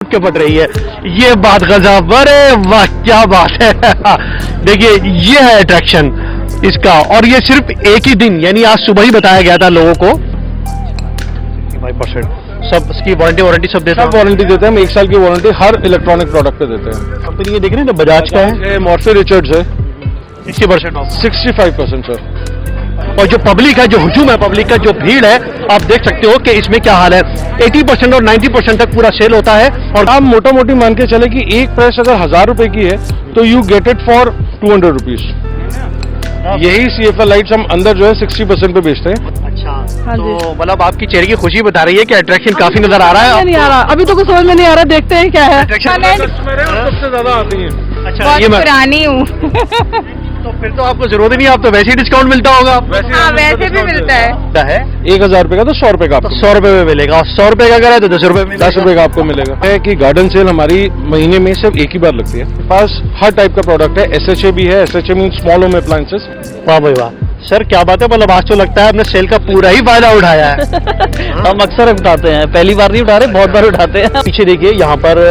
के पड़ रही है। ये बात गजब, अरे वाह क्या बात है। देखिए ये है अट्रैक्शन इसका, और ये सिर्फ एक ही दिन यानी आज सुबह ही बताया गया था लोगों को। 5% सब इसकी वारंटी सब देते हैं। वारंटी देते हैं हम, 1 साल की वारंटी हर इलेक्ट्रॉनिक प्रोडक्ट पे देते हैं। कंपनी ये देख रहे हैं ना, बजाज का है, मॉर्फी रिचर्ड्स है, 60% ऑफ, 65% सर। और जो पब्लिक है, जो हुजूम है पब्लिक का, जो भीड़ है, आप देख सकते हो कि इसमें क्या हाल है। 80% और 90% तक पूरा सेल होता है। और आप मोटा मोटी मान के चले कि एक प्रेस अगर 1000 रुपए की है तो you get it for 200 rupees. यही CFL लाइट्स हम अंदर जो है 60% पे बेचते हैं। अच्छा, हाँ जी। तो मतलब आपकी चेहरे की खुशी बता रही है कि अट्रैक्शन काफी नजर आ रहा है। नहीं आ रहा, अभी तो कुछ समझ में नहीं आ रहा, देखते हैं क्या है। सबसे ज्यादा आती है। अच्छा, बहुत ये पुरानी हूँ। तो फिर तो आपको जरूरत ही नहीं, आप तो वैसे ही डिस्काउंट मिलता होगा। हाँ वैसे भी मिलता है। 1000 रुपए का तो 100 रुपए का आपको, 100 रुपए में मिलेगा, और 100 रुपए का अगर है तो 10 रुपए में 10 रुपए का आपको मिलेगा। है कि गार्डन सेल हमारी महीने में सिर्फ एक ही बार लगती है। पास हर टाइप का प्रोडक्ट है, SHA भी है, SHA mean small home appliances. वाह भाई वाह सर, क्या बात है। मतलब आज तो लगता है आपने सेल का पूरा ही फायदा उठाया है। हम अक्सर उठाते हैं, पहली बार नहीं उठा रहे, बहुत बार उठाते हैं। पीछे देखिए यहाँ पर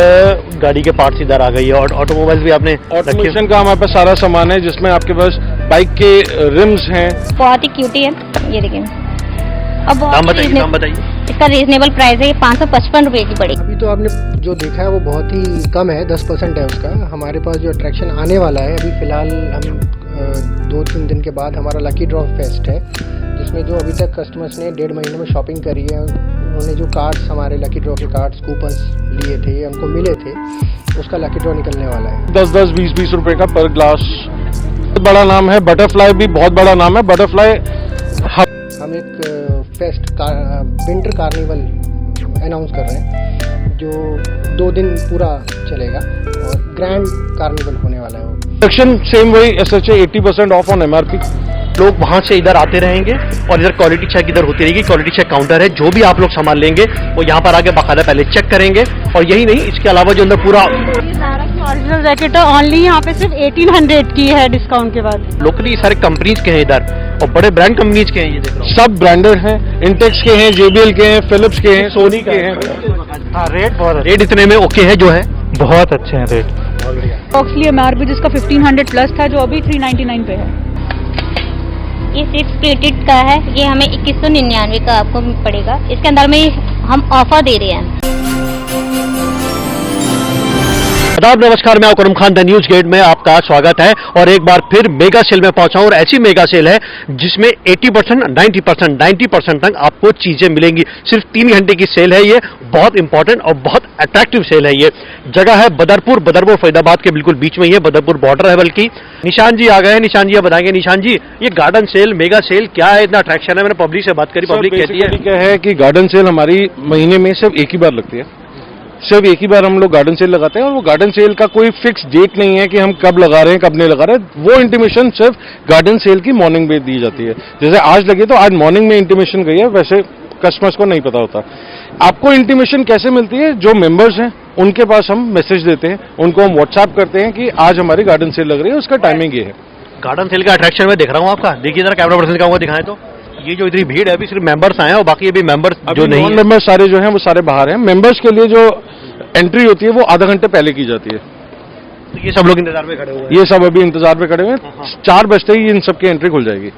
गाड़ी के पार्ट्स इधर आ गई है, और ऑटोमोबाइल भी आपने रखे। ऑटोमेशन का हमारे पास सारा सामान है, जिसमें आपके पास बाइक के रिम्स हैं। बहुत ही क्यूटी है ये, देखिए अब दाम बहुत बताइए, दाम बताइए। इसका रीजनेबल प्राइस है, ये 555 रुपए की पड़ेगी। अभी तो आपने जो देखा है वो बहुत ही कम है, 10% है उसका। हमारे पास जो अट्रैक्शन आने वाला है अभी फ़िलहाल, हम 2-3 दिन के बाद हमारा लकी ड्रॉ फेस्ट है, जिसमें जो अभी तक कस्टमर्स ने 1.5 महीने में शॉपिंग करी है, उन्होंने जो कार्ड्स, हमारे लकी ड्रॉ के कार्ड्स, कूपन्स लिए थे, उनको मिले थे, उसका लकी ड्रॉ निकलने वाला है। 10-10, 20-20 रुपए का पर ग्लास। बड़ा नाम है बटरफ्लाई, भी बहुत बड़ा नाम है बटरफ्लाई। हम एक फेस्ट विंटर कार्निवल अनाउंस कर रहे हैं, जो 2 दिन पूरा चलेगा और ग्रैंड कार्निवल होने वाला है वो। सेक्शन सेम वही, SHA 80% ऑफ ऑन MRP। लोग वहां से इधर आते रहेंगे और इधर क्वालिटी चेक इधर होती रहेगी। क्वालिटी चेक काउंटर है, जो भी आप लोग सामान लेंगे वो यहाँ पर आके बाकायदा पहले चेक करेंगे। और यही नहीं, इसके अलावा जो अंदर पूरा ओरिजिनल जैकेट है, ओनली यहाँ पे सिर्फ 1800 की है डिस्काउंट के बाद। लोकली सारे कंपनीज के हैं इधर, और बड़े ब्रांड कंपनीज के हैं, ये देख रहा हूँ। सब ब्रांडेड हैं, इंटेक्स के हैं, JBL के हैं, फिलिप्स के हैं, सोनी के हैं। हाँ, रेट इतने में ओके है जो है, बहुत अच्छे हैं रेट। ऑक्सली MRP जिसका 1500 प्लस था, जो अभी 399 पे है। ये 6 प्लेटेड का है, ये हमें 2199 का आपको पड़ेगा। इसके अंदर में हम ऑफर दे रहे हैं। आदाब, नमस्कार, मैं करम खान, द न्यूज गेट में आपका स्वागत है। और एक बार फिर मेगा सेल में पहुंचा हूं, और ऐसी मेगा सेल है जिसमें 80%, 90% तक आपको चीजें मिलेंगी। सिर्फ 3 घंटे की सेल है ये, बहुत इंपॉर्टेंट और बहुत अट्रैक्टिव सेल है ये। जगह है बदरपुर फरीदाबाद के बिल्कुल बीच में ही है, बदरपुर बॉर्डर है बल्कि। निशान जी आ गए हैं, निशान जी आप बताएंगे। निशान जी, ये गार्डन सेल, मेगा सेल क्या है, इतना अट्रैक्शन है? मैंने पब्लिक से बात करी, पब्लिक कहती है क्या है कि गार्डन सेल हमारी महीने में सिर्फ एक ही बार लगती है। सिर्फ एक ही बार हम लोग गार्डन सेल लगाते हैं, और वो गार्डन सेल का कोई फिक्स डेट नहीं है कि हम कब लगा रहे हैं, कब नहीं लगा रहे हैं। वो इंटीमेशन सिर्फ गार्डन सेल की मॉर्निंग में दी जाती है। जैसे आज लगी तो आज मॉर्निंग में इंटीमेशन गई है, वैसे कस्टमर्स को नहीं पता होता। आपको इंटीमेशन कैसे मिलती है? जो मेंबर्स हैं उनके पास हम मैसेज देते हैं, उनको हम व्हाट्सएप करते हैं कि आज हमारी गार्डन सेल लग रही है, उसका टाइमिंग ये है। गार्डन सेल का अट्रैक्शन मैं देख रहा हूँ आपका। देखिए जरा, कैमरा पर्सन दिखाऊंगा, दिखाएं तो। ये जो इतनी भीड़ है, अभी सिर्फ मेंबर्स आए हैं, और बाकी अभी मेंबर्स जो नहीं है, मेंबर्स सारे जो हैं वो सारे बाहर हैं। मेंबर्स के लिए जो एंट्री होती है वो आधा घंटे पहले की जाती है। तो ये सब लोग इंतजार में खड़े हुए हैं। ये सब अभी इंतजार पे खड़े हुए हैं। 4 बजते ही इन सबकी एंट्री खुल जाएगी,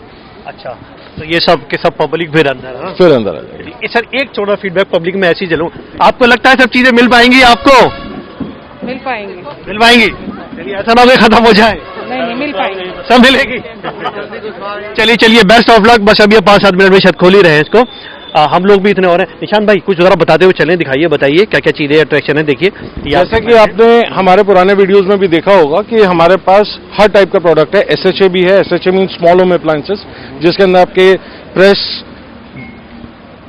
अच्छा, तो ये सब के सब पब्लिक फिर अंदर है। फिर अंदर आ जाएगी। सर एक छोटा फीडबैक पब्लिक में ऐसी चलूं, आपको लगता है सब चीजें मिल पाएंगी आपको? मिल पाएंगे? मिल पाएंगी? चलिए, ऐसा ना हो कि खत्म हो जाए। नहीं, मिल पाएंगे, सब मिलेगी। चलिए बेस्ट ऑफ लक। बस अभी 5-7 मिनट में शायद खोल ही रहे हैं इसको। हम लोग भी इतने और हैं। निशान भाई, कुछ जरा बताते हुए चलें, दिखाइए, बताइए क्या क्या चीजें अट्रैक्शन है। देखिए जैसा कि आपने हमारे पुराने वीडियोस में भी देखा होगा कि हमारे पास हर टाइप का प्रोडक्ट है। SHA भी है, SHA mean small home appliances, जिसके अंदर आपके प्रेस।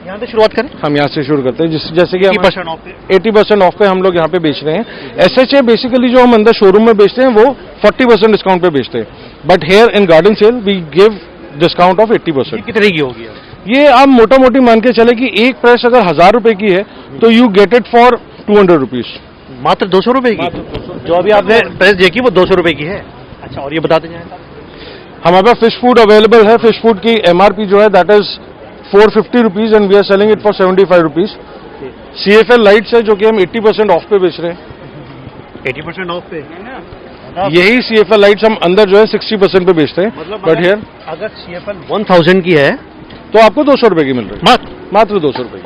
यहाँ से शुरुआत करें, हम यहाँ से शुरू करते हैं, जैसे कि 80% ऑफ पे। 80% ऑफ पे हम लोग यहाँ पे बेच रहे हैं। SHA बेसिकली जो हम अंदर शोरूम में बेचते हैं वो 40% डिस्काउंट पे बेचते हैं, but here in garden sale we give discount of 80%। कितने की होगी? ये आप मोटा मोटी मान के चले कि एक प्रेस अगर 1000 रुपए की है तो you get it for 200 rupees. मात्र 200 रुपए की? जो अभी आपने प्रेस देखी वो 200 रुपए की है। अच्छा, और ये बताते जाए, हमारे पास फिश फूड अवेलेबल है। फिश फूड की MRP जो है that is 450 rupees, and we are selling it for 75 rupees. CFL lights है जो कि हम 80% ऑफ पे बेच रहे हैं। 80% ऑफ पे यही CFL लाइट्स हम अंदर जो है 60% पे बेचते हैं, मतलब बट हियर अगर CFL 1000 की है तो आपको 200 रुपए की मिल रही है, मात्र 200 रुपए की।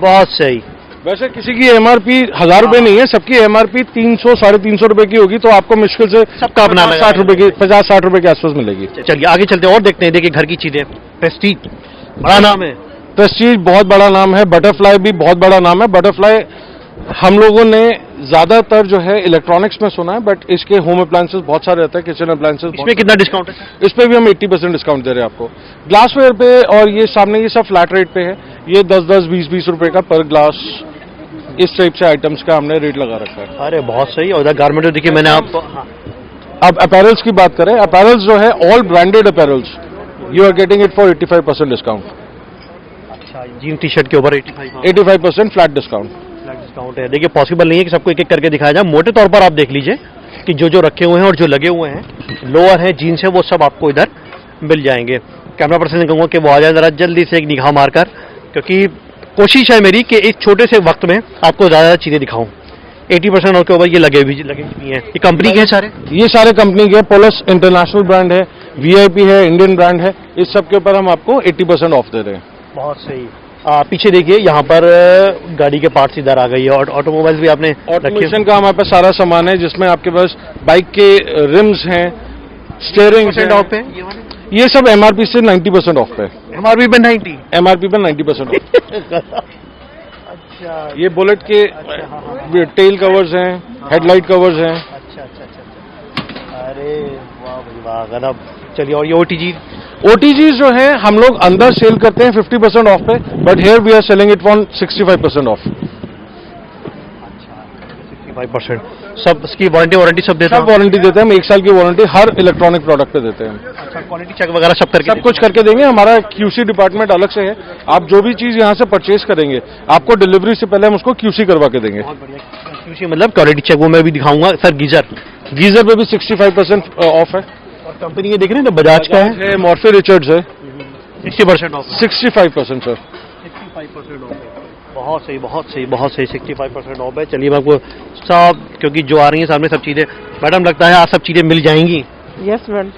बहुत सही। वैसे किसी की MRP 1000 रुपए नहीं है, सबकी MRP 300 350 रुपए की होगी, तो आपको मुश्किल से सबका अपना 60 रुपए की 50-60 रुपए के आसपास मिलेगी। चलिए आगे चलते हैं और देखते हैं। देखिए घर की चीजें, प्रेस्टीज बड़ा नाम है। प्रेस्टीज बहुत बड़ा नाम है, बटरफ्लाई भी बहुत बड़ा नाम है। बटरफ्लाई हम लोगों ने ज्यादातर जो है इलेक्ट्रॉनिक्स में सुना है, बट इसके होम अप्लायंसेस बहुत सारे रहते हैं, किचन अप्लायंसेस। इसमें कितना डिस्काउंट है? इस पे भी हम 80% डिस्काउंट दे रहे हैं आपको। ग्लासवेयर पे और ये सामने ये सब फ्लैट रेट पे है, ये 10-10, 20-20 रुपए का पर ग्लास, इस टाइप से आइटम्स का हमने रेट लगा रखा है। अरे बहुत सही। और गारमेंट देखिए मैंने आपको अब अपैरल्स की बात करें, अपैरल्स जो है all branded apparels, you are getting it for 85% discount. अच्छा, जीन टी शर्ट के ऊपर 85% फ्लैट डिस्काउंट है। देखिए पॉसिबल नहीं है कि सबको एक एक करके दिखाया जाए। मोटे तौर पर आप देख लीजिए कि जो जो रखे हुए हैं और जो लगे हुए हैं, लोअर है, जीन्स है, वो सब आपको इधर मिल जाएंगे। कैमरा पर्सन से कहूंगा कि वो आ जाए जरा जल्दी से एक निगाह मारकर, क्योंकि कोशिश है मेरी कि एक छोटे से वक्त में आपको ज्यादा चीजें दिखाऊं। 80% और के ऊपर ये लगे भी हैं। ये कंपनी के हैं सारे? ये सारे कंपनी के, प्लस इंटरनेशनल ब्रांड है, VIP है, इंडियन ब्रांड है, इस सब के ऊपर हम आपको 80% ऑफ दे रहे हैं। बहुत सही। पीछे देखिए यहाँ पर गाड़ी के पार्ट्स इधर आ गई है, और ऑटोमोबाइल्स भी आपने ऑटोमेशन का हमारे पास सारा सामान है, जिसमें आपके पास बाइक के रिम्स हैं, स्टीयरिंग ऑफ पे। ये सब MRP से 90% ऑफ पे। MRP पे 90? MRP पे 90% ऑफ। अच्छा, ये बुलेट के टेल कवर्स हैं, हेडलाइट कवर्स हैं। अच्छा। अरे वाह भाई वाह, गजब। चलिए, और ये OTG जो है हम लोग अंदर सेल करते हैं 50% ऑफ पे, but here we are selling it for 65% off. 65%। सब इसकी वारंटी सब देते हैं? सब वारंटी देते हैं हम, 1 साल की वारंटी हर इलेक्ट्रॉनिक प्रोडक्ट पे देते हैं। अच्छा, क्वालिटी चेक वगैरह सब करके सब कुछ करके देंगे। हमारा QC डिपार्टमेंट अलग से है। आप जो भी चीज यहाँ से परचेज करेंगे, आपको डिलीवरी से पहले हम उसको QC करवा के देंगे। बहुत बढ़िया। QC मतलब क्वालिटी चेक, वो मैं भी दिखाऊंगा। सर गीजर पे भी 65% ऑफ है। और कंपनी ये देख रहे हैं ना, बजाज का है, मॉर्फी रिचर्ड्स है, 60% ऑफ। 65% सर। 65% ऑफ है। बहुत सही 65% ऑफ है। चलिए मैं आपको सब, क्योंकि जो आ रही है सामने सब चीजें, मैडम लगता है आज सब चीजें मिल जाएंगी। Yes ma'am.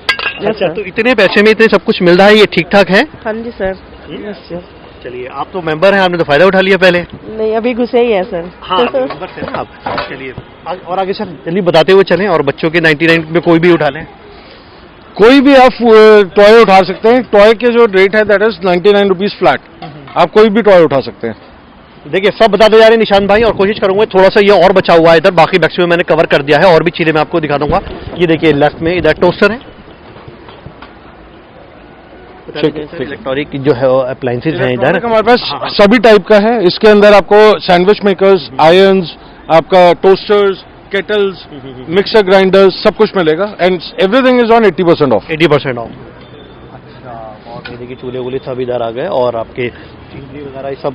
अच्छा, तो इतने पैसे में इतने सब कुछ मिल रहा है, ये ठीक ठाक है? हाँ जी सर। यस। चलिए, आप तो मेंबर हैं, आपने तो फायदा उठा लिया पहले। नहीं, अभी घुसे ही है सर। हाँ, मेंबर थे ना आप। चलिए और आगे सर जल्दी बताते हुए चलें, और बच्चों के 99 में कोई भी उठा लें। कोई भी आप टॉय उठा सकते हैं। टॉय के जो रेट है दैट इज 99 रुपीज फ्लैट। आप कोई भी टॉय उठा सकते हैं। देखिए सब बताते जा रहे हैं निशान भाई, और कोशिश करूंगा थोड़ा सा ये और बचा हुआ है इधर, बाकी मैक्सिमम मैंने कवर कर दिया है। और भी चीजें मैं आपको दिखा दूंगा। ये देखिए लेफ्ट में इधर टोस्टर है, इलेक्ट्रॉनिक जो है अप्लायंसेज हैं इधर। हमारे पास सभी टाइप का है। इसके अंदर आपको सैंडविच मेकर्स, आयरन्स, आपका टोस्टर्स, केटल्स, मिक्सर ग्राइंडर्स, सब कुछ मिलेगा। And everything is on 80% of. 80% off. अच्छा, बहुत ये देखिए चूल्हे वूल्हे सब इधर आ गए, और आपके सीनरी वगैरह ये सब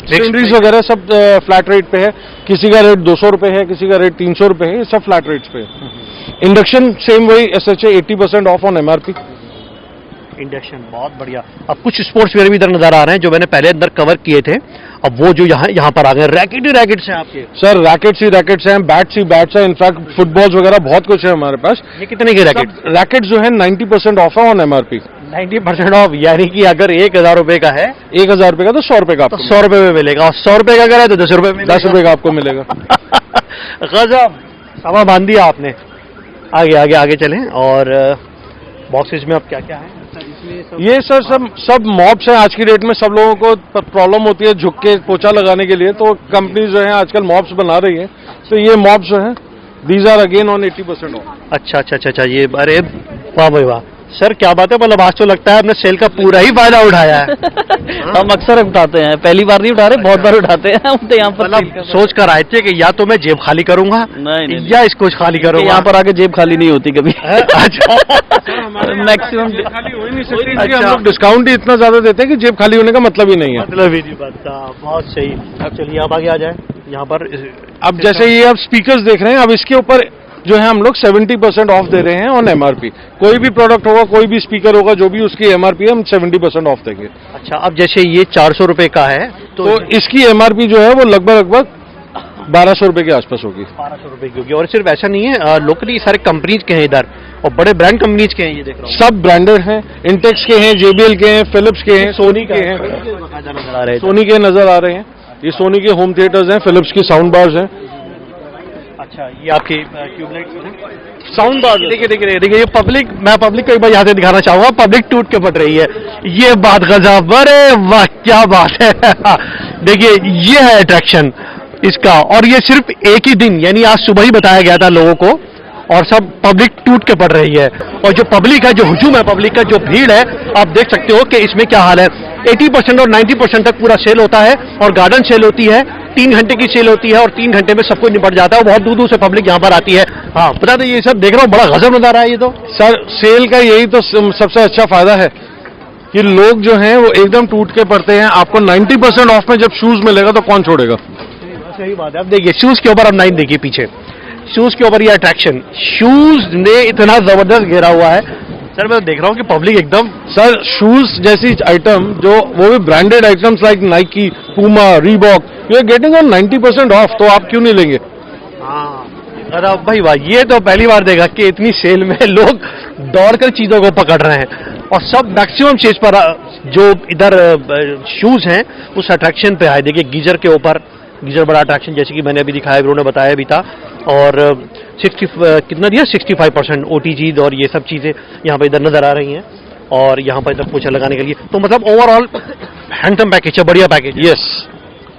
सीनरीज वगैरह सब फ्लैट रेट पे है। किसी का रेट 200 रुपए है, किसी का रेट 300 रुपए है, ये सब फ्लैट रेट्स पे है। इंडक्शन सेम वही SHA 80% of on MRP। Induction बहुत बढ़िया। अब कुछ स्पोर्ट्स वेयर भी इधर नजर आ रहे हैं जो मैंने पहले अंदर कवर किए थे, अब वो जो यहाँ पर आ गए। रैकेट्स हैं आपके? सर रैकेट्स ही रैकेट्स हैं, बैट्स ही बैट्स हैं। इनफैक्ट फुटबॉल्स वगैरह बहुत कुछ है हमारे पास। ये कितने के रैकेट? रैकेट जो है 90% ऑफ है ऑन MRP। 90% ऑफ, यानी कि अगर 1000 रुपए का है, 1000 रुपए का तो 100 रुपए का आपको 100 रुपए में मिलेगा। और 100 रुपए का अगर है तो 10 रुपए में, 10 रुपए का आपको मिलेगा। गजब, समा बांध दिया आपने। आगे चलें, और बॉक्सेज में अब क्या क्या है? ये सर सब मॉप्स हैं। आज की डेट में सब लोगों को प्रॉब्लम होती है झुक के पोछा लगाने के लिए, तो कंपनी जो है आजकल मॉप्स बना रही है। तो ये मॉप्स जो है these are again on 80% off. अच्छा, ये अरे वाह भाई वाह सर, क्या बात है। मतलब आज तो लगता है आपने सेल का पूरा ही फायदा उठाया है। हम अक्सर उठाते हैं, पहली बार नहीं उठा रहे, बहुत बार उठाते हैं हम तो। यहाँ पर मतलब सोच कर आए थे कि या तो मैं जेब खाली करूंगा, नहीं, या इसको खाली करूंगा। यहाँ पर आके जेब खाली नहीं होती कभी। अच्छा, मैक्सिमम खाली हो ही नहीं सकती। हम लोग डिस्काउंट ही इतना ज्यादा देते हैं कि जेब खाली होने का मतलब ही नहीं है। मतलब ही नहीं बनता। बहुत सही। अब चलिए आप आगे आ जाए। यहाँ पर अब जैसे ये आप स्पीकर्स देख रहे हैं, अब इसके ऊपर जो है हम लोग 70% ऑफ दे रहे हैं ऑन MRP। कोई भी प्रोडक्ट होगा, कोई भी स्पीकर होगा, जो भी उसकी MRP है, हम 70% ऑफ देंगे। अच्छा, अब जैसे ये 400 रुपए का है तो इसकी MRP जो है वो लगभग 1200 रुपए के आसपास होगी। 1200 रुपए की होगी। और सिर्फ ऐसा नहीं है, लोकली सारे कंपनीज के हैं इधर, और बड़े ब्रांड कंपनीज के हैं, ये देख रहा हूँ। सब ब्रांडेड हैं, इंटेक्स के हैं, JBL के हैं, फिलिप्स के हैं, सोनी के हैं, नजर आ रहे हैं। सोनी के नजर आ रहे हैं। ये सोनी के होम थिएटर्स हैं, फिलिप्स की साउंड बार्स हैं। अच्छा, ये आपकी ट्यूबलाइट्स हैं, साउंड बार। देखिए ये पब्लिक, मैं पब्लिक को एक बार यहाँ से दिखाना चाहूंगा, पब्लिक टूट के पड़ रही है। ये बात गजब, अरे वाह क्या बात है। देखिए ये है अट्रैक्शन इसका, और ये सिर्फ एक ही दिन, यानी आज सुबह ही बताया गया था लोगों को, और सब पब्लिक टूट के पड़ रही है। और जो पब्लिक है, जो हुजूम है पब्लिक का, जो भीड़ है, आप देख सकते हो कि इसमें क्या हाल है। 80% और 90% तक पूरा सेल होता है, और गार्डन सेल होती है, 3 घंटे की सेल होती है, और 3 घंटे में सब कुछ निपट जाता है। बहुत दूर दूर से पब्लिक यहाँ पर आती है। हाँ, पता नहीं, ये सब देख रहा हूँ, बड़ा गजब नजारा है ये तो। सर, सेल का यही तो सबसे अच्छा फायदा है कि लोग जो हैं वो एकदम टूट के पड़ते हैं। आपको 90% ऑफ में जब शूज मिलेगा तो कौन छोड़ेगा। सही बात है। अब देखिए शूज के ऊपर, अब नाइन देखिए पीछे, शूज के ऊपर ये अट्रैक्शन, शूज ने इतना जबरदस्त घेरा हुआ है। सर मैं देख रहा हूँ कि पब्लिक एकदम, सर शूज जैसी आइटम, जो वो भी branded items like Nike, Puma, Reebok, you are getting on 90% off, तो आप क्यों नहीं लेंगे। अरे भाई वाह, ये तो पहली बार देखा कि इतनी सेल में लोग दौड़कर चीजों को पकड़ रहे हैं, और सब मैक्सिमम चीज पर जो इधर शूज हैं उस अट्रैक्शन पे आए। देखिए गीजर के ऊपर, गीजर बड़ा अट्रैक्शन, जैसे कि मैंने अभी दिखाया, उन्होंने बताया भी था। और 60 कितना दिया, 65% OTGs और ये सब चीजें यहाँ पर इधर नजर आ रही हैं, और यहाँ पर इधर पोछा लगाने के लिए। तो मतलब ओवरऑल हैंडसम पैकेज है, बढ़िया package. Yes,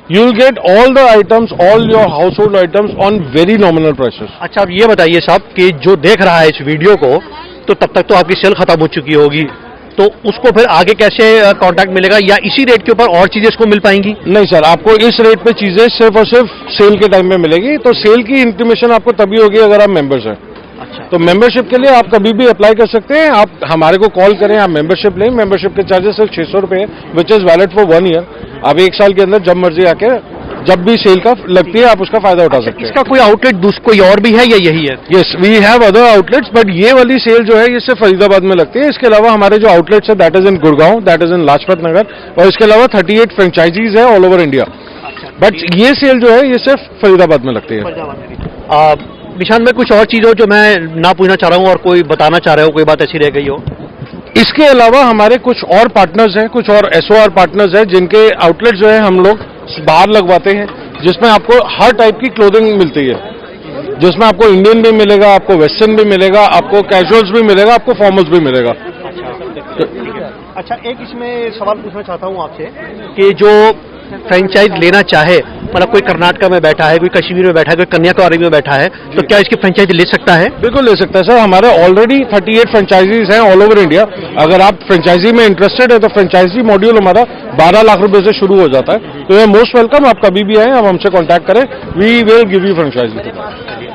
you will get all the items, all your household items on very nominal prices। अच्छा, अब ये बताइए साहब कि जो देख रहा है इस वीडियो को, तो तब तक तो आपकी सेल खत्म हो चुकी होगी, तो उसको फिर आगे कैसे कांटेक्ट मिलेगा, या इसी रेट के ऊपर और चीजें इसको मिल पाएंगी? नहीं सर, आपको इस रेट पे चीजें सिर्फ और सिर्फ सेल के टाइम में मिलेगी। तो सेल की इंटीमेशन आपको तभी होगी अगर आप मेंबर्स हैं। अच्छा, तो मेंबरशिप के लिए आप कभी भी अप्लाई कर सकते हैं। आप हमारे को कॉल करें, आप मेंबरशिप लें। मेंबरशिप के चार्जेस सिर्फ 600 रुपए है, which is valid for 1 year. आप 1 साल के अंदर जब मर्जी आके, जब भी सेल का लगती है, आप उसका फायदा उठा सकते हैं। इसका कोई आउटलेट कोई और भी है या यही है? Yes, we have other outlets, but ये वाली सेल जो है ये सिर्फ फरीदाबाद में लगती है। इसके अलावा हमारे जो आउटलेट्स है, that is in Gurgaon, that is in Lajpat Nagar, और इसके अलावा 38 फ्रेंचाइजीज है ऑल ओवर इंडिया। बट ये सेल जो है ये सिर्फ फरीदाबाद में लगती है। निशान में कुछ और चीज हो जो मैं ना पूछना चाह रहा हूँ और कोई बताना चाह रहे हो, कोई बात ऐसी रह गई हो? इसके अलावा हमारे कुछ और पार्टनर्स हैं, कुछ और SOR पार्टनर्स हैं, जिनके आउटलेट जो है हम लोग बाहर लगवाते हैं, जिसमें आपको हर टाइप की क्लोथिंग मिलती है, जिसमें आपको इंडियन भी मिलेगा, आपको वेस्टर्न भी मिलेगा, आपको कैजुअल्स भी मिलेगा, आपको फॉर्मल्स भी मिलेगा। अच्छा, एक इसमें सवाल पूछना चाहता हूँ आपसे कि जो फ्रेंचाइज लेना चाहे, मतलब कोई कर्नाटका में बैठा है, कोई कश्मीर में बैठा है, कोई कन्याकुमारी में बैठा है, तो क्या इसकी फ्रेंचाइज ले सकता है? बिल्कुल ले सकता है सर। हमारे ऑलरेडी 38 फ्रेंचाइजीज हैं ऑल ओवर इंडिया। अगर आप फ्रेंचाइजी में इंटरेस्टेड है तो फ्रेंचाइजी मॉड्यूल हमारा 12 लाख रुपए से शुरू हो जाता है। तो ये मोस्ट वेलकम, आप कभी भी आए, आप हमसे कॉन्टैक्ट करें, we will give you franchisee.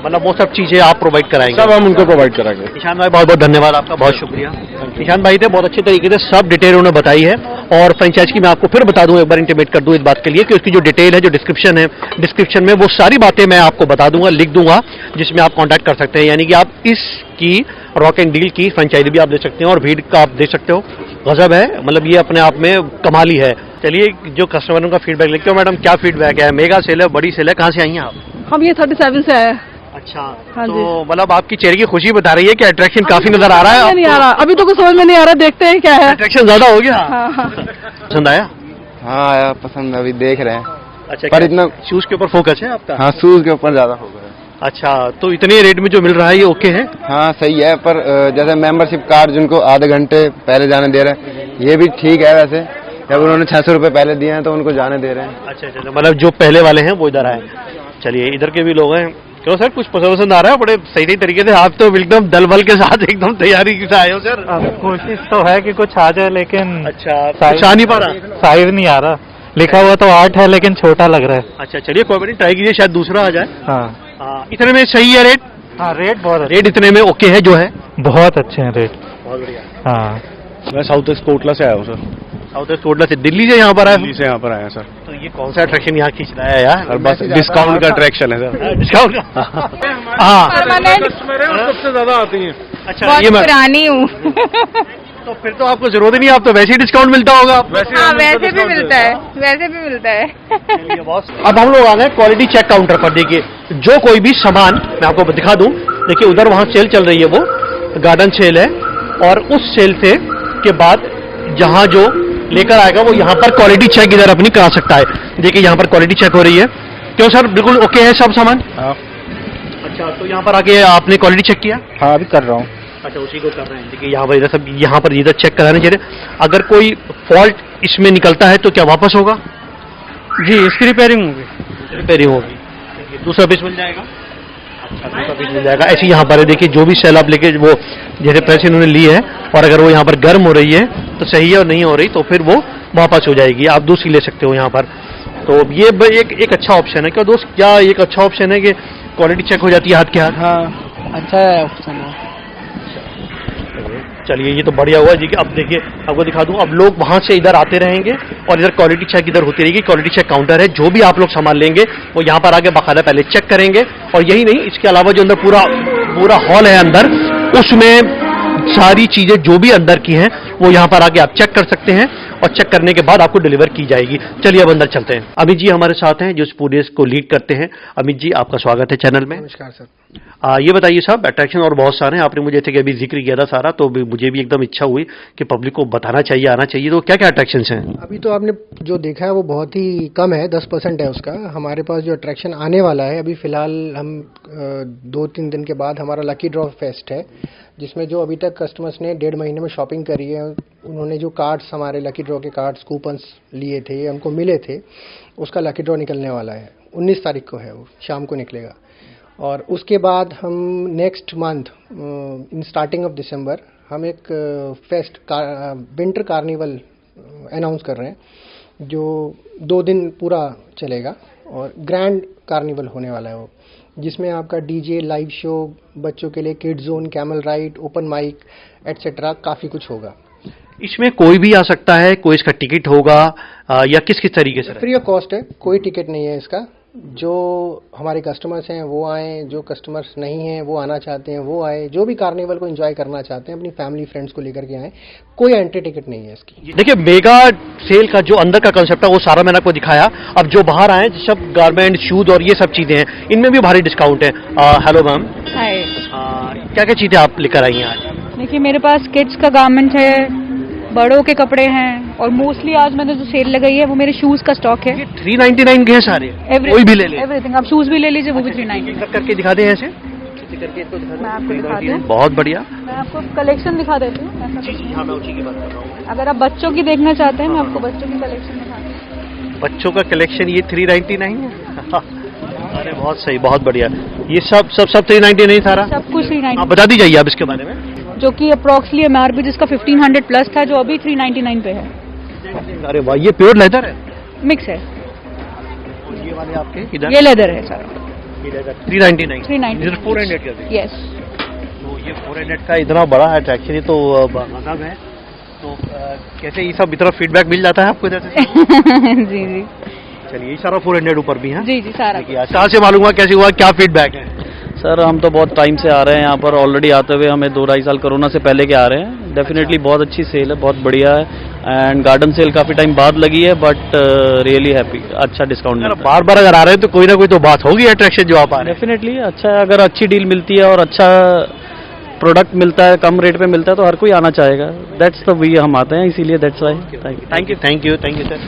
मतलब वो सब चीजें आप प्रोवाइड कराएंगे? सब हम उनको प्रोवाइड कराएंगे। निशान भाई बहुत बहुत धन्यवाद आपका, बहुत शुक्रिया। निशान भाई थे, बहुत अच्छे तरीके से सब डिटेल उन्होंने बताई है। और फ्रेंचाइज की मैं आपको फिर बता दूं, एक बार इंटीमेट कर दूं इस बात के लिए कि उसकी जो डिटेल है, जो डिस्क्रिप्शन है, डिस्क्रिप्शन में वो सारी बातें मैं आपको बता दूंगा, लिख दूंगा, जिसमें आप कांटेक्ट कर सकते हैं। यानी कि आप इसकी रॉक एंड डील की फ्रेंचाइजी भी आप ले सकते हैं, और भीड़ का आप देख सकते हो। गजब है, मतलब ये अपने आप में कमाल ही है। चलिए, जो कस्टमरों का फीडबैक लेते हो, मैडम क्या फीडबैक है? मेगा सेल है, बड़ी सेल है, कहाँ से आई हैं आप? हम ये 37 से आए। अच्छा, हाँ तो जी। मतलब आपकी चेहरे की खुशी बता रही है कि अट्रैक्शन काफी नजर आ रहा है। नहीं आ रहा, अभी तो कुछ समझ में नहीं आ रहा, देखते हैं क्या है। अट्रैक्शन ज्यादा हो गया? हाँ, हाँ। पसंद आया? हाँ आया पसंद, अभी देख रहे हैं। अच्छा, पर इतना शूज के ऊपर फोकस है आपका? हाँ, शूज के ऊपर ज्यादा हो गया। अच्छा, तो इतने रेट में जो मिल रहा है ये ओके है? हाँ सही है, पर जैसे मेंबरशिप कार्ड जिनको आधे घंटे पहले जाने दे रहे हैं, ये भी ठीक है वैसे। जब उन्होंने 600 रुपए पहले दिए हैं तो उनको जाने दे रहे हैं। अच्छा, मतलब जो पहले वाले हैं वो इधर आए। चलिए, इधर के भी लोग हैं। क्यों सर, कुछ पसंद आ रहा है? बड़े सही तरीके से आप तो एकदम दल बल के साथ एकदम तैयारी से आए हो सर। कोशिश तो है कि कुछ आ जाए, लेकिन अच्छा, कुछ आ नहीं पा रहा, साइज नहीं आ रहा। लिखा हुआ तो 8 है लेकिन छोटा लग रहा है। अच्छा, चलिए कोई बात नहीं, ट्राई कीजिए, शायद दूसरा आ जाए। हाँ, इतने में सही है रेट? हाँ, रेट बहुत रेट इतने में ओके है जो है? बहुत अच्छे हैं रेट। बहुत बढ़िया। हाँ, मैं साउथ ईस्ट कोटला से आया हूँ सर। साउथ वेस्ट कोटला से दिल्ली से यहाँ पर आए? दिल्ली से यहाँ पर आया सर। तो ये कौन सा अट्रैक्शन यहाँ खींच रहा है यार? और बस डिस्काउंट का अट्रैक्शन है सर। डिस्काउंट का? हाँ, कस्टमर है और सबसे ज्यादा आती हैं। अच्छा, ये मैं पुरानी हूँ। तो फिर तो आपको जरूरत ही नहीं, आप तो वैसे ही डिस्काउंट मिलता होगा आपको। वैसे भी मिलता है, वैसे भी मिलता है। चलिए बॉस, अब हम लोग आ गए क्वालिटी चेक काउंटर पर। देखिए, जो कोई भी सामान मैं आपको दिखा दूं, देखिए उधर वहां सेल चल रही है, वो गार्डन सेल है, और उस सेल से के बाद जहां जो लेकर आएगा वो यहाँ पर क्वालिटी चेक इधर अपनी करा सकता है। देखिए यहाँ पर क्वालिटी चेक हो रही है। क्यों सर, बिल्कुल ओके है सब सामान? हाँ। अच्छा, तो यहाँ पर आके आपने क्वालिटी चेक किया? हाँ, अभी कर रहा हूँ। अच्छा, उसी को कर रहे हैं। देखिए यहाँ पर इधर सब, यहाँ पर इधर चेक कराने चाहिए। अगर कोई फॉल्ट इसमें निकलता है तो क्या वापस होगा? जी, इसकी रिपेयरिंग होगी। रिपेयरिंग होगी, दूसरा पीस मिल जाएगा। अच्छा, दूसरा पीस मिल जाएगा। ऐसे यहाँ पर है, देखिए जो भी सेल आप लेके वो जैसे पैसे इन्होंने लिए हैं, और अगर वो यहाँ पर गर्म हो रही है तो सही है, और नहीं हो रही तो फिर वो वापस हो जाएगी, आप दूसरी ले सकते हो यहाँ पर। तो ये एक अच्छा ऑप्शन है क्या दोस्त? क्या एक अच्छा ऑप्शन है कि क्वालिटी चेक हो जाती है हाथ के हाथ? हाँ, अच्छा है ऑप्शन है। चलिए, ये तो बढ़िया हुआ जी। कि अब देखिए आपको दिखा दूं, अब लोग वहां से इधर आते रहेंगे और इधर क्वालिटी चेक इधर होती रहेगी। क्वालिटी चेक काउंटर है, जो भी आप लोग सामान लेंगे वो यहाँ पर आके बाकायदा पहले चेक करेंगे। और यही नहीं, इसके अलावा जो अंदर पूरा हॉल है अंदर, उसमें सारी चीजें जो भी अंदर की हैं वो यहाँ पर आके आप चेक कर सकते हैं, और चेक करने के बाद आपको डिलीवर की जाएगी। चलिए अब अंदर चलते हैं। अमित जी हमारे साथ हैं, जो इस पूरे को लीड करते हैं। अमित जी, आपका स्वागत है चैनल में। नमस्कार सर। ये बताइए साहब, अट्रैक्शन और बहुत सारे हैं, आपने मुझे थे कि अभी जिक्र किया था सारा, तो मुझे भी एकदम इच्छा हुई कि पब्लिक को बताना चाहिए, आना चाहिए। तो क्या क्या अट्रैक्शन हैं? अभी तो आपने जो देखा है वो बहुत ही कम है, 10% है उसका। हमारे पास जो अट्रैक्शन आने वाला है, अभी फिलहाल हम 2-3 दिन के बाद हमारा लकी ड्रॉ फेस्ट है, जिसमें जो अभी तक कस्टमर्स ने 1.5 महीने में शॉपिंग करी है, उन्होंने जो कार्ड्स, हमारे लकी ड्रॉ के कार्ड्स, कूपन्स लिए थे, उनको मिले थे, उसका लकी ड्रॉ निकलने वाला है। 19 तारीख को है, वो शाम को निकलेगा। और उसके बाद हम next month in starting of December हम एक फेस्ट विंटर कार्निवल अनाउंस कर रहे हैं, जो 2 दिन पूरा चलेगा, और ग्रैंड कार्निवल होने वाला है वो, जिसमें आपका डीजे, लाइव शो, बच्चों के लिए kid zone, camel ride, open mic etcetera काफ़ी कुछ होगा। इसमें कोई भी आ सकता है? कोई इसका टिकट होगा या किस तरीके से? फ्री ऑफ कॉस्ट है, कोई टिकट नहीं है इसका। जो हमारे कस्टमर्स हैं वो आएँ, जो कस्टमर्स नहीं हैं वो आना चाहते हैं वो आए, जो भी कार्निवल को एंजॉय करना चाहते हैं अपनी फैमिली फ्रेंड्स को लेकर के आए। कोई एंट्री टिकट नहीं है इसकी। देखिए, मेगा सेल का जो अंदर का कंसेप्ट है वो सारा मैंने आपको दिखाया। अब जो बाहर आए सब गारमेंट, शूज और ये सब चीजें हैं, इनमें भी भारी डिस्काउंट है। हेलो मैम, हाय। क्या क्या चीजें आप लेकर आई हैं आज? देखिए, मेरे पास किड्स का गारमेंट है, बड़ों के कपड़े हैं, और मोस्टली आज मैंने जो सेल लगाई है वो मेरे शूज का स्टॉक है। 399 के हैं सारे, कोई भी ले ले। एवरीथिंग, आप शूज भी ले लीजिए, वो भी 399। करके दिखा दें ऐसे मैं आपको दिखाती हूँ। बहुत बढ़िया। मैं आपको कलेक्शन दिखा देती हूँ। ऐसा कुछ नहीं। हाँ, मैं उसी की बात कर रहा हूँ। अगर आप बच्चों की देखना चाहते हैं, मैं आपको बच्चों की कलेक्शन दिखाती हूँ। बच्चों का कलेक्शन ये 399 है? अरे बहुत सही, बहुत बढ़िया। ये सब 399 सारा? सब कुछ 399, आप बता दीजिए आप इसके बारे में। जो कि अप्रोक्सली MRP जिसका 1500 प्लस था, जो अभी 399 पे है। अरे वाह, ये प्योर लेदर है? मिक्स है। और ये वाले आपके इधर? ये लेदर है सारा। 399। 399 400 का देखिए। यस। तो ये 400 का इतना बड़ा अट्रैक्शन, ये तो गजब है। तो कैसे ये सब इतना फीडबैक मिल जाता है आपको इधर से? जी जी। चलिए, ये सारा 400 ऊपर भी है? जी जी, सारा। कहाँ से मालूम हुआ, कैसे हुआ, क्या फीडबैक है? सर हम तो बहुत टाइम से आ रहे हैं यहाँ पर, ऑलरेडी आते हुए हमें 2-2.5 साल कोरोना से पहले के आ रहे हैं। डेफिनेटली बहुत अच्छी सेल है, बहुत बढ़िया है, एंड गार्डन सेल काफ़ी टाइम बाद लगी है, बट रियली हैप्पी, अच्छा डिस्काउंट मिलता है। बार बार अगर आ रहे हैं तो कोई ना कोई तो बात होगी अट्रैक्शन जो आप आ रहे हैं। डेफिनेटली अच्छा है, अगर अच्छी डील मिलती है और अच्छा प्रोडक्ट मिलता है, कम रेट पे मिलता है, तो हर कोई आना चाहेगा। दैट्स द वे हम आते हैं, इसीलिए that's why. Thank you sir.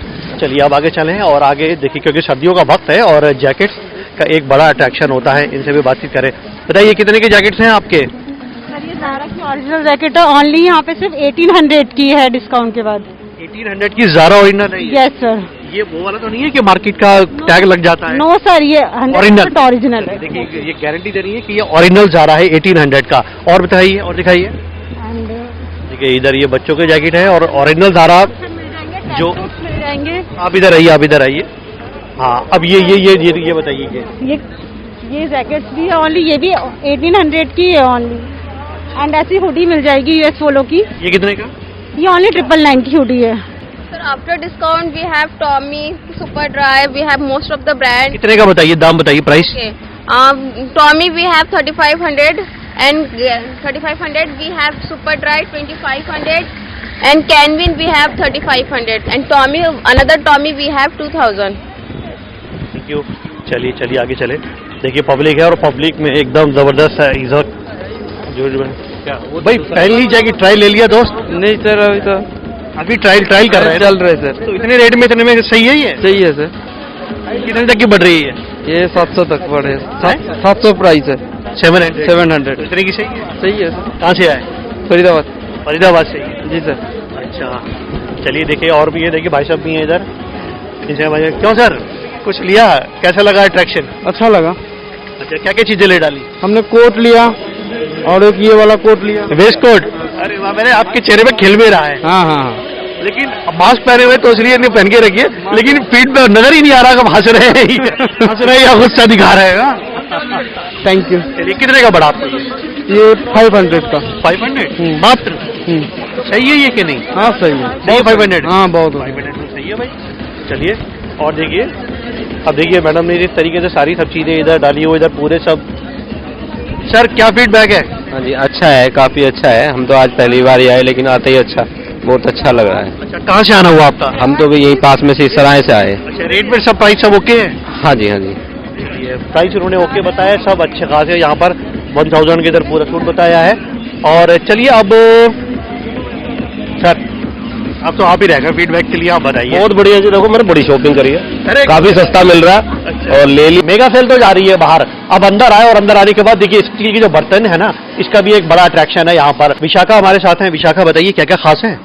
चलिए अब आगे चलें और आगे देखिए, क्योंकि सर्दियों का वक्त है और जैकेट्स का एक बड़ा अट्रैक्शन होता है, इनसे भी बातचीत करें। बताइए कितने के जैकेट्स हैं आपके? सर, ये ज़ारा की ओरिजिनल जैकेट है, ओनली यहाँ पे सिर्फ 1800 की है डिस्काउंट के बाद। 1800 की ज़ारा ओरिजिनल है? Yes sir. ये वो वाला तो नहीं है कि मार्केट का टैग लग जाता है? नो सर, ये 100% ओरिजिनल है। देखिए, ये गारंटी दे रही है कि ये ओरिजिनल ज़ारा है 1800 का। और बताइए, और दिखाइए। देखिए, इधर ये बच्चों के जैकेट है और ओरिजिनल ज़ारा जो मिल जाएंगे। आप इधर आइए। हाँ, अब ये बताइए। ये जैकेट्स भी है ओनली, ये भी 1800 की है ओनली। एंड ऐसी हुडी मिल जाएगी US पोलो की। ये कितने का? ये ओनली 999 की हुडी है। Sir, after discount we have Tommy, Superdry, we have most of the brand. कितने का बताइए, दाम बताइए, price? Okay. Tommy we have 3500 and 3500 we have Superdry 2500 and Canvin we have 3500 and Tommy, another Tommy we have 2000. Thank you. चलिए चलिए आगे चले। देखिए पब्लिक है और पब्लिक में एकदम जबरदस्त है इधर जो क्या भाई पहली जाएगी ट्रायल ले लिया दोस्त? नहीं सर, अभी ट्रायल कर रहे हैं, चल रहे सर। तो इतने रेट में इतने में सही है ये? सही है सर। कितने तक की बढ़ रही है? ये 700 तक बढ़े, 700 प्राइस है। 700 इतने की सही है? सही है सर। कहाँ से आए? फरीदाबाद से ही? जी सर। अच्छा चलिए देखिए और भी है, देखिए भाई साहब भी हैं इधर। इनसे भाई क्यों सर कुछ लिया, कैसा लगा अट्रैक्शन? अच्छा लगा। अच्छा क्या क्या चीजें ले डाली? हमने कोट लिया और एक ये वाला कोट लिया, वेस्ट कोट। अरे वाह, मैंने आपके चेहरे पे खिल भी रहा है। हाँ, लेकिन मास्क पहने हुए तो इसलिए नहीं पहन के रखिए, लेकिन पीठ पे नजर ही नहीं आ रहा कि हंस रहे हैं हंस रहे या गुस्सा दिखा रहे हैं। Thank you. चलिए कितने का बड़ा आपको? ये 500 का। 500 मात्र? सही है ये कि नहीं? हाँ सही है। बहुत 500? हाँ बहुत 500 तो सही है भाई। चलिए और देखिए, अब देखिए मैडम ने इस तरीके से सारी सब चीजें इधर डाली हुई, इधर पूरे सब। सर क्या फीडबैक है? हाँ जी अच्छा है, काफी अच्छा है। हम तो आज पहली बार ही आए लेकिन आते ही अच्छा, बहुत अच्छा लग रहा है। अच्छा कहाँ से आना हुआ आपका? हम तो भी यहीं पास में से सराय से आए। अच्छा रेट में सब प्राइस सब ओके है? हाँ जी हाँ जी। प्राइस उन्होंने ओके बताया, सब अच्छे खासे। यहाँ पर 1000 के इधर पूरा सूट बताया है। और चलिए अब सर अब तो आप ही रहेगा फीडबैक के लिए, आप बताइए। बहुत बढ़िया जी, देखो मैंने बड़ी शॉपिंग करी है, काफी सस्ता मिल रहा है। अच्छा। और ले ली। मेगा सेल तो जा रही है बाहर, अब अंदर आए और अंदर आने के बाद देखिए स्टील की जो बर्तन है ना, इसका भी एक बड़ा अट्रैक्शन है यहाँ पर। विशाखा हमारे साथ है। विशाखा बताइए क्या क्या खास है?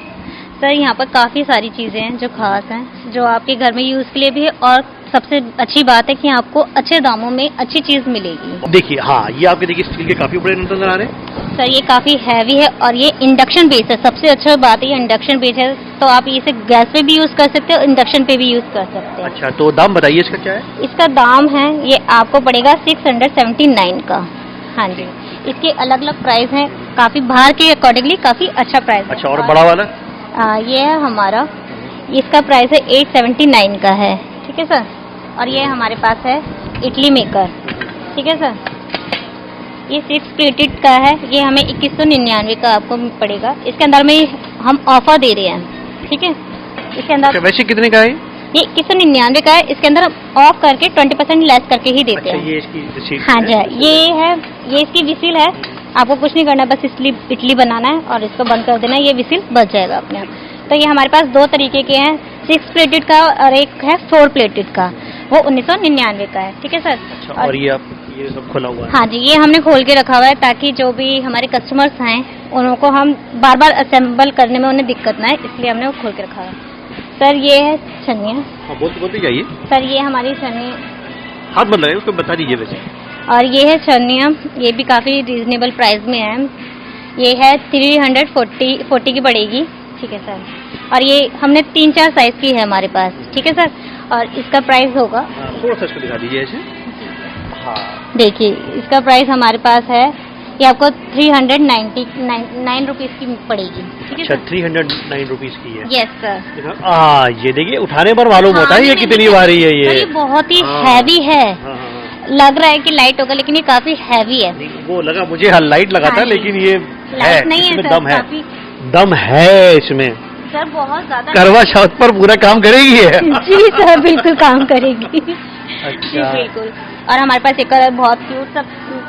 सर यहाँ पर काफ़ी सारी चीज़ें हैं जो खास हैं, जो आपके घर में यूज़ के लिए भी है, और सबसे अच्छी बात है कि आपको अच्छे दामों में अच्छी चीज़ मिलेगी। देखिए हाँ ये आपके देखिए स्टील के काफी बड़े नजर आ रहे हैं। सर ये काफ़ी हैवी है और ये इंडक्शन बेस है। सबसे अच्छा बात है ये इंडक्शन बेस है, तो आप इसे गैस पे भी यूज़ कर सकते हो, इंडक्शन पे भी यूज़ कर सकते हैं। अच्छा तो दाम बताइए इसका क्या है? इसका दाम है, ये आपको पड़ेगा 679 का। हाँ जी, इसके अलग अलग प्राइस हैं, काफ़ी बाहर के अकॉर्डिंगली काफ़ी अच्छा प्राइस है। अच्छा और बड़ा वाला? ये है हमारा, इसका प्राइस है 879 का है। ठीक है सर। और ये हमारे पास है इडली मेकर। ठीक है सर, ये 6 प्लेटेड का है, ये हमें 2199 का आपको पड़ेगा। इसके अंदर में हम ऑफर दे रहे हैं। ठीक है, इसके अंदर वैसे कितने का है? ये 2199 का है, इसके अंदर ऑफ करके 20% लेस करके ही देते हैं। ये इसकी हाँ जी, ये इसकी विसिल है, आपको कुछ नहीं करना, बस इडली बनाना है और इसको बंद कर देना है, ये विसिल बच जाएगा अपने आप। तो ये हमारे पास 2 तरीके के हैं, 6 प्लेटेड का और एक है 4 प्लेटेड का, वो 1999 का है। ठीक है सर। अच्छा, और ये आप ये सब खुला हुआ है? हाँ जी, ये हमने खोल के रखा हुआ है ताकि जो भी हमारे कस्टमर्स हैं उनको हम बार बार असेंबल करने में उन्हें दिक्कत ना है, इसलिए हमने वो खोल के रखा हुआ है। सर ये है छन्नियाँ। हाँ बोलते जाइए। सर ये हमारी छन्नी, हाथ बन रहे हैं उसको बता दीजिए वैसे। और ये है छन्नियाँ, ये भी काफ़ी रीजनेबल प्राइस में है। ये है 340 की पड़ेगी। ठीक है सर। और ये हमने 3-4 साइज की है हमारे पास। ठीक है सर। और इसका प्राइस होगा, थोड़ा सा इसको दिखा दीजिए ऐसे। हाँ देखिए इसका प्राइस हमारे पास है, ये आपको 399 रुपीज़ की पड़ेगी। ठीक है अच्छा, सर। 309 रुपीज़ की है। Yes sir. ये देखिए उठाने पर मालूम होता है ये कितनी भारी है। ये बहुत ही हैवी है। लग रहा है कि लाइट होगा लेकिन ये काफी हैवी है। वो लगा मुझे, लाइट लगा था, लेकिन ये है, नहीं है इसमें सर, दम है, काफी दम है इसमें। सर बहुत ज्यादा करवा चौथ पर पूरा काम करेगी है। जी सर बिल्कुल काम करेगी। अच्छा जी बिल्कुल। और हमारे पास एक और बहुत क्यूट सा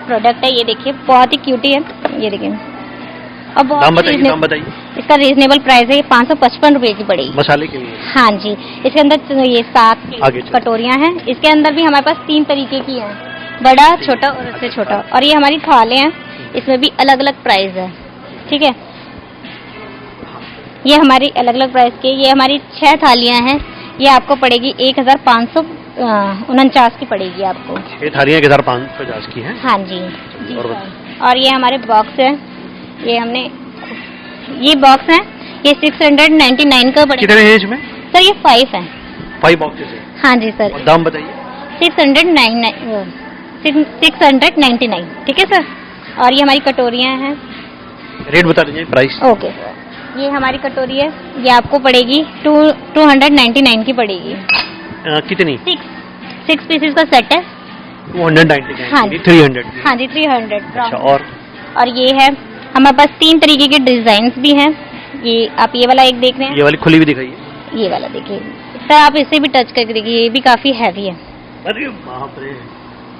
प्रोडक्ट है, ये देखिए बहुत ही क्यूटी है, ये देखिए। और बहुत दाम बताइए। इसका रीजनेबल प्राइस है, ये 555 रुपए की पड़ेगी। मसाले के लिए? हाँ जी, इसके अंदर ये 7 कटोरियां हैं। इसके अंदर भी हमारे पास 3 तरीके की हैं, बड़ा, छोटा और उससे छोटा। और ये हमारी थाले हैं, इसमें भी अलग अलग प्राइस है। ठीक है, ये हमारी अलग अलग प्राइस के, ये हमारी 6 थालियां हैं, ये आपको पड़ेगी 1549 की पड़ेगी आपको। 6 थालियां 1550 की हैं? हाँ जी। और ये हमारे बॉक्स है, ये बॉक्स है, ये 699 का पड़ेगा। कितने हैं इसमें? सर ये 5 है। 5 बॉक्सेस है? हाँ जी सर। और दाम बताइए। 699। ठीक है सर। और ये हमारी कटोरियां हैं। रेट बता दीजिए, प्राइस। ओके सर, ये हमारी कटोरी है, ये आपको पड़ेगी 299 की पड़ेगी। कितनी? 6 पीसेस का सेट है। 299 हाँ जी। 300। हाँ जी 300। अच्छा, और ये है हमारे पास 3 तरीके के डिजाइन भी हैं। ये आप ये वाला एक देख रहे हैं, ये वाली खुली भी दिखाइए। ये वाला देखिए सर, आप इसे भी टच करके देखिए, ये भी काफी हैवी है। अरे बाप रे,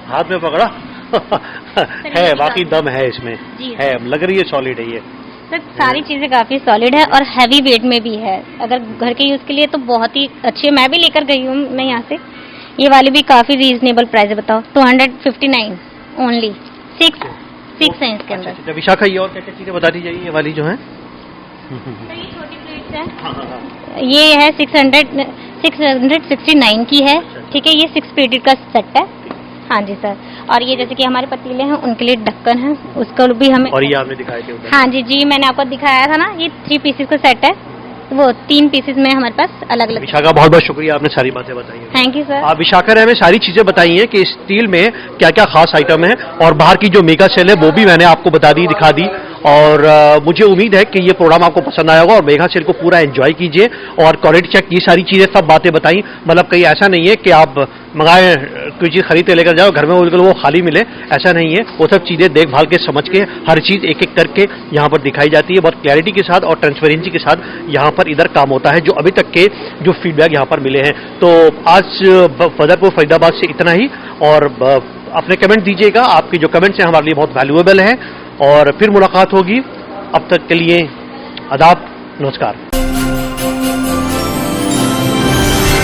हाथ में पकड़ा है, बाकी दम है इसमें, जी। है, लग रही है सॉलिड है ये। सर सारी चीजें काफी सॉलिड है और हैवी वेट में भी है। अगर घर के यूज के लिए तो बहुत ही अच्छी है। मैं भी लेकर गई हूँ मैं यहाँ से। ये वाली भी काफी रीजनेबल प्राइस है, बताओ 259 ओनली। 6 है इसके अंदर। अच्छा, विशाखा ये और क्या क्या चीजें बता दी जाइए, ये वाली जो है। सर ये छोटी प्लेट्स है, हाँ, हाँ, हाँ। ये है 669 की है, ठीक है। ये 6 प्लेटेड का सेट है। हाँ जी सर। और ये जैसे कि हमारे पतीले हैं उनके लिए ढक्कन है, उसका भी हमें। और ये आपने दिखाए थे उधर। हाँ जी मैंने आपको दिखाया था ना, ये 3 पीसेस का सेट है, वो 3 पीसेस में हमारे पास अलग अलग। विशाखा बहुत बहुत शुक्रिया, आपने सारी बातें बताई हैं। Thank you sir. आप विशाखा ने हमें सारी चीजें बताई हैं कि स्टील में क्या क्या खास आइटम है, और बाहर की जो मेगा सेल है वो भी मैंने आपको बता दी, दिखा दी। और मुझे उम्मीद है कि ये प्रोग्राम आपको पसंद आया होगा और मेगा सेल को पूरा एंजॉय कीजिए। और क्वालिटी चेक, ये सारी चीजें सब बातें बताई, मतलब कहीं ऐसा नहीं है कि आप मंगाए कोई चीज खरीद के लेकर जाओ, घर में बिल्कुल वो खाली मिले, ऐसा नहीं है। वो सब चीजें देखभाल के समझ के हर चीज एक एक करके यहाँ पर दिखाई जाती है, बहुत क्लैरिटी के साथ और ट्रांसपेरेंसी के साथ यहाँ पर इधर काम होता है, जो अभी तक के जो फीडबैक यहाँ पर मिले हैं। तो आज फतेहपुर फरीदाबाद से इतना ही, और अपने कमेंट दीजिएगा, आपके जो कमेंट्स हैं हमारे लिए बहुत वैल्यूएबल हैं। और फिर मुलाकात होगी, अब तक के लिए आदाब, नमस्कार।